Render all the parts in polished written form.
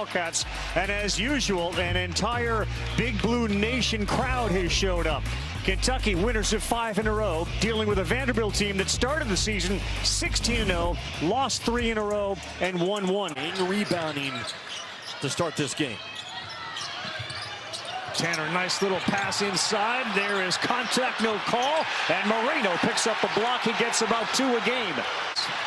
Cats, and as usual, an entire Big Blue Nation crowd has showed up. Kentucky, winners of 5 in a row, dealing with a Vanderbilt team that started the season 16-0, lost 3 in a row, and won 1. In rebounding to start this game. Tanner, nice little pass inside. There is contact, no call, and Moreno picks up the block. He gets about 2 a game.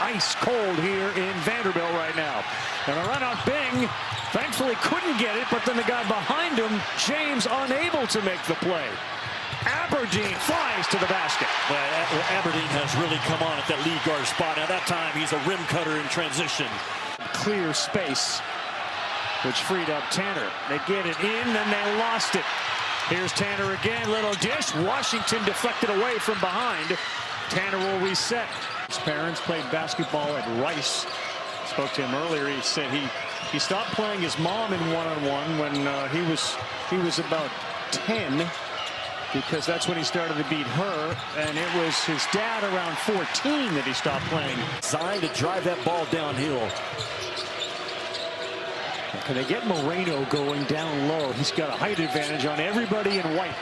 Ice cold here in Vanderbilt right now. And a run out Bing, thankfully couldn't get it, but then the guy behind him, James, unable to make the play. Aberdeen flies to the basket. Aberdeen has really come on at that lead guard spot. Now that time he's a rim cutter in transition. Clear space, which freed up Tanner. They get it in, then they lost it. Here's Tanner again, little dish. Washington deflected away from behind. Tanner will reset. His parents played basketball at Rice. Spoke to him earlier. He said he stopped playing his mom in one-on-one when he was about 10, because that's when he started to beat her, and it was his dad around 14 that he stopped playing. Designed to drive that ball downhill. Can they get Moreno going down low? He's got a height advantage on everybody in white.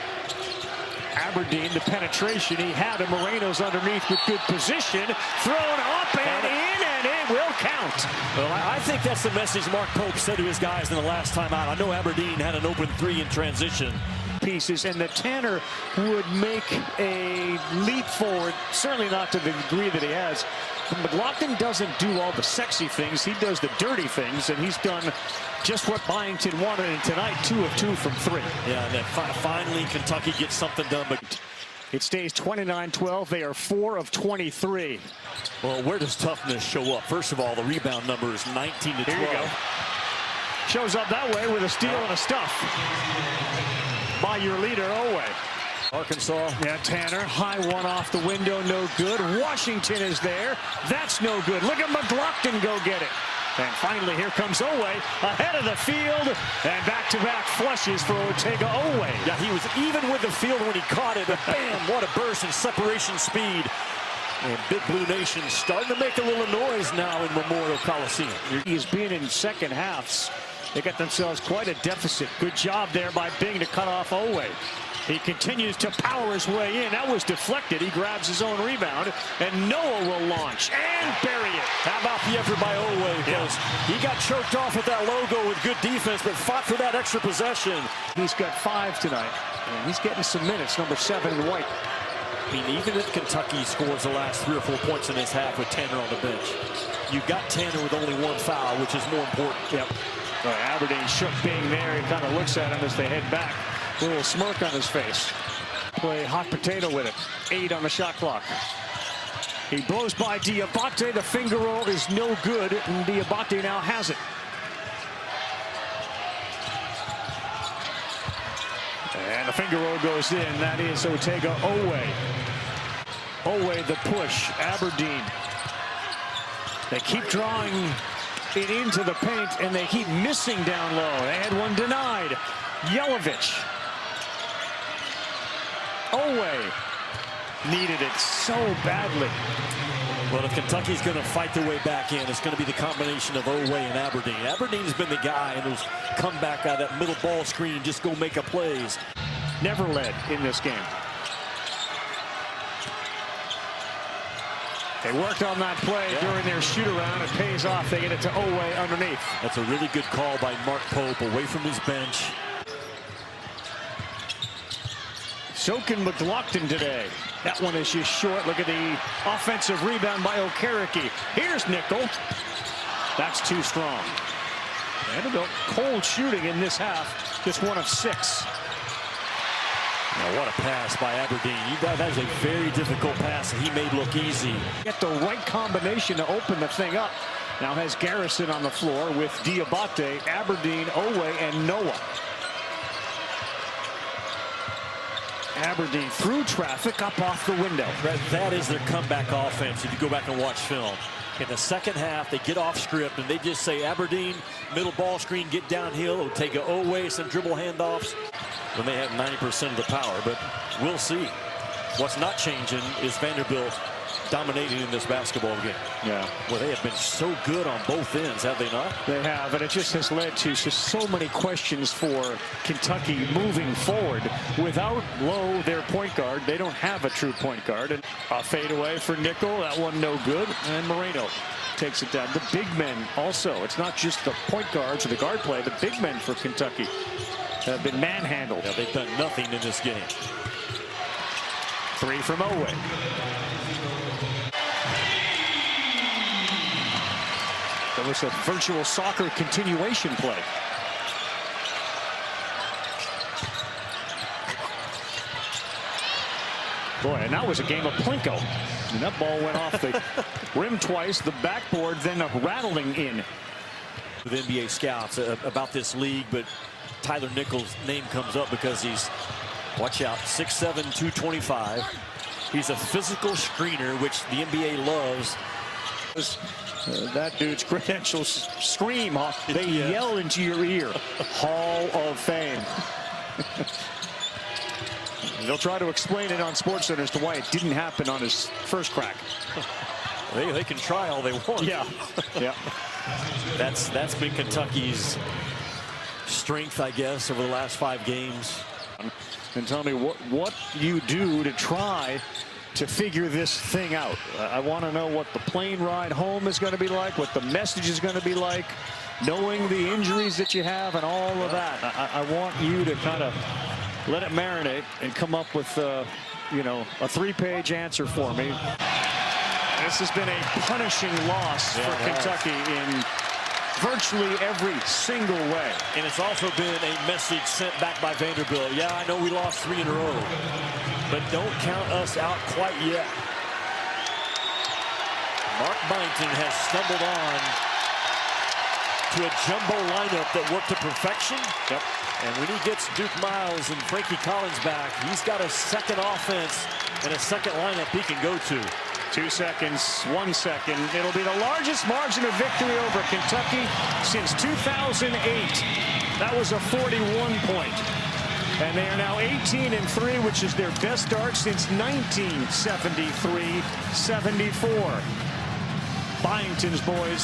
Aberdeen, the penetration he had, and Moreno's underneath with good position. Thrown up and in, and it will count. Well, I think that's the message Mark Pope said to his guys in the last time out. I know Aberdeen had an open 3 in transition. Pieces, and that Tanner would make a leap forward, certainly not to the degree that he has. But McLaughlin doesn't do all the sexy things. He does the dirty things, and he's done just what Byington wanted, and tonight 2 of 2 from 3. Yeah, and then finally Kentucky gets something done, but it stays 29-12. They are 4 of 23. Well, where does toughness show up? First of all, the rebound number is 19 to 12. Here you go. Shows up that way with a steal and a stuff by your leader, Owe. Arkansas. Yeah, Tanner, high one off the window, no good. Washington is there. That's no good. Look at McLaughlin go get it. And finally, here comes Owe ahead of the field, and back-to-back flushes for Otega Owe. Yeah, he was even with the field when he caught it, but bam, what a burst in separation speed. And Big Blue Nation starting to make a little noise now in Memorial Coliseum. He's been in second halves. They got themselves quite a deficit. Good job there by Bing to cut off Owe. He continues to power his way in. That was deflected. He grabs his own rebound, and Noah will launch and bury it. How about the effort by Owe? Because he got choked off with that logo with good defense, but fought for that extra possession. He's got 5 tonight, and he's getting some minutes, number 7 in white. I mean, even if Kentucky scores the last 3 or 4 points in this half with Tanner on the bench, you got Tanner with only 1 foul, which is more important. Yep. Aberdeen shook Bing there. He kind of looks at him as they head back. A little smirk on his face. Play hot potato with it. 8 on the shot clock. He blows by Diabate. The finger roll is no good, and Diabate now has it. And the finger roll goes in. That is Otega Owe. Owe the push. Aberdeen. They keep drawing it into the paint, and they keep missing down low. They had one denied. Yelovich. Owe needed it so badly. Well, if Kentucky's going to fight their way back in, it's going to be the combination of Owe and Aberdeen. Aberdeen's been the guy in those comeback out of that middle ball screen and just go make a plays. Never led in this game. They worked on that play during their shoot-around. It pays off. They get it to Owe underneath. That's a really good call by Mark Pope away from his bench. So can McLaughlin today. That one is just short. Look at the offensive rebound by Okereke. Here's Nickel. That's too strong. Vanderbilt cold shooting in this half. Just 1 of 6. Now, what a pass by Aberdeen. That is a very difficult pass that he made look easy. Get the right combination to open the thing up. Now has Garrison on the floor with Diabate, Aberdeen, Owe, and Noah. Aberdeen through traffic up off the window. That is their comeback offense if you go back and watch film. In the second half, they get off script and they just say Aberdeen, middle ball screen, get downhill, Otega Owe, some dribble handoffs. When they have 90% of the power, but we'll see. What's not changing is Vanderbilt dominating in this basketball game. Yeah. Well, they have been so good on both ends, have they not? They have, and it just has led to just so many questions for Kentucky moving forward. Without Lowe, their point guard, they don't have a true point guard. And a fadeaway for Nickel, that one no good, and Moreno takes it down. The big men also, it's not just the point guards or the guard play, the big men for Kentucky have been manhandled. Yeah, they've done nothing in this game. 3 from Owe. That was a virtual soccer continuation play. Boy, and that was a game of Plinko. And that ball went off the rim twice, the backboard, then rattling in. With NBA scouts about this league, but Tyler Nichols' name comes up because he's, watch out, 6'7", 225. He's a physical screener, which the NBA loves. That dude's credentials scream. They yell into your ear. Hall of Fame. They'll try to explain it on SportsCenter as to why it didn't happen on his first crack. They can try all they want. Yeah. Yeah. That's been Kentucky's strength, I guess, over the last 5 games. And tell me what you do to try to figure this thing out. I want to know what the plane ride home is going to be like, what the message is going to be like, knowing the injuries that you have and all of that. I want you to kind of let it marinate and come up with, you know, a 3-page answer for me. This has been a punishing loss for Kentucky in virtually every single way. And it's also been a message sent back by Vanderbilt. Yeah, I know we lost 3 in a row, but don't count us out quite yet. Mark Byington has stumbled on to a jumbo lineup that worked to perfection. Yep. And when he gets Duke Miles and Frankie Collins back, he's got a second offense and a second lineup he can go to. 2 seconds, 1 second. It'll be the largest margin of victory over Kentucky since 2008. That was a 41-point. And they are now 18-3, which is their best start since 1973-74. Byington's boys